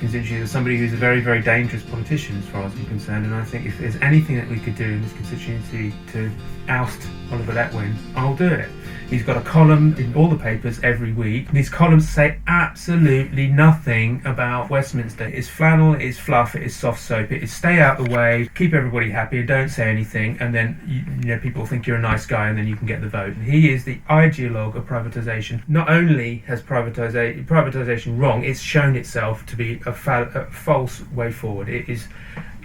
constituency as somebody who's a very, very dangerous politician as far as I'm concerned, and I think if there's anything that we could do in this constituency to oust Oliver Letwin, I'll do it. He's got a column in all the papers every week. These columns say absolutely nothing about Westminster. It's flannel, it's fluff, it's soft soap, it's stay out the way, keep everybody happy, and don't say anything, and then you know people think you're a nice guy, and then you can get the vote. And he is the ideologue of privatisation. Not only has privatisation wrong, it's shown itself to be a false way forward. It is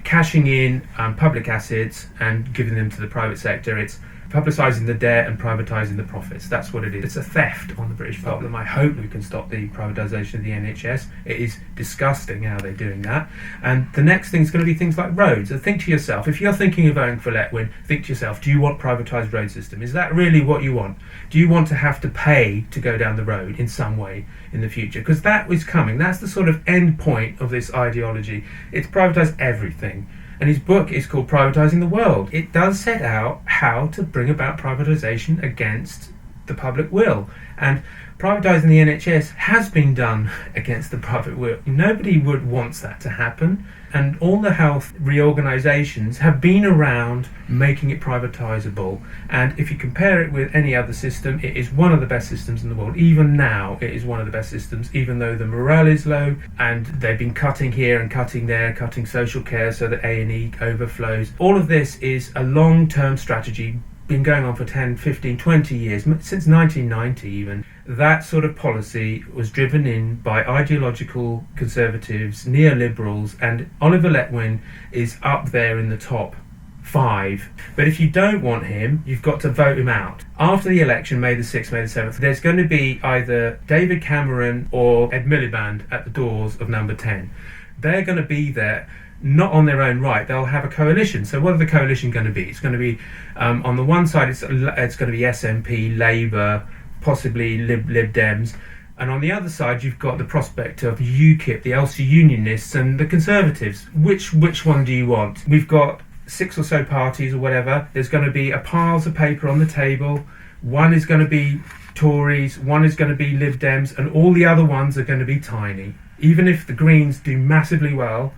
cashing in public assets and giving them to the private sector. It's publicising the debt and privatising the profits. That's what it is. It's a theft on the British public. I hope we can stop the privatisation of the NHS. It is disgusting how they're doing that. And the next thing is going to be things like roads. So think to yourself, if you're thinking of voting for Letwin, think to yourself, do you want privatised road system? Is that really what you want? Do you want to have to pay to go down the road in some way in the future? Because that is coming. That's the sort of end point of this ideology. It's privatise everything. And his book is called Privatising the World. It does set out how to bring about privatisation against the public will. And privatising the NHS has been done against the public will. Nobody would want that to happen. And all the health reorganisations have been around making it privatisable. And if you compare it with any other system, it is one of the best systems in the world. Even now, it is one of the best systems, even though the morale is low and they've been cutting here and cutting there, cutting social care so that A&E overflows. All of this is a long-term strategy, been going on for 10, 15, 20 years, since 1990 even. That sort of policy was driven in by ideological conservatives, neoliberals, and Oliver Letwin is up there in the top 5. But if you don't want him, you've got to vote him out. After the election, May the 6th, May the 7th, there's going to be either David Cameron or Ed Miliband at the doors of number 10. They're going to be there not on their own right. They'll have a coalition. So what are the coalition going to be? It's going to be on the one side it's going to be SNP, Labour, possibly Lib Dems, and on the other side you've got the prospect of UKIP, the Ulster Unionists, and the Conservatives. Which one do you want? We've got 6 or so parties or whatever. There's going to be piles of paper on the table. One is going to be Tories, one is going to be Lib Dems, and all the other ones are going to be tiny. Even if the Greens do massively well,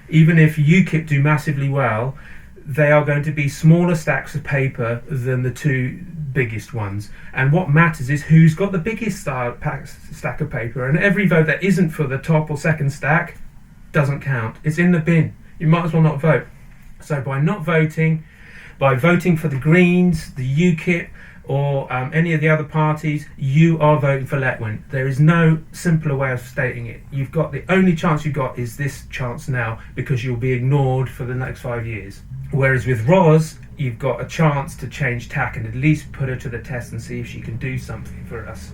even if UKIP do massively well, they are going to be smaller stacks of paper than the two biggest ones. And what matters is who's got the biggest stack of paper, and every vote that isn't for the top or second stack doesn't count. It's in the bin. You might as well not vote. So by not voting, by voting for the Greens, the UKIP, or any of the other parties, you are voting for Letwin. There is no simpler way of stating it. You've got the only chance you've got is this chance now, because you'll be ignored for the next 5 years. Whereas with Ros, you've got a chance to change tack and at least put her to the test and see if she can do something for us.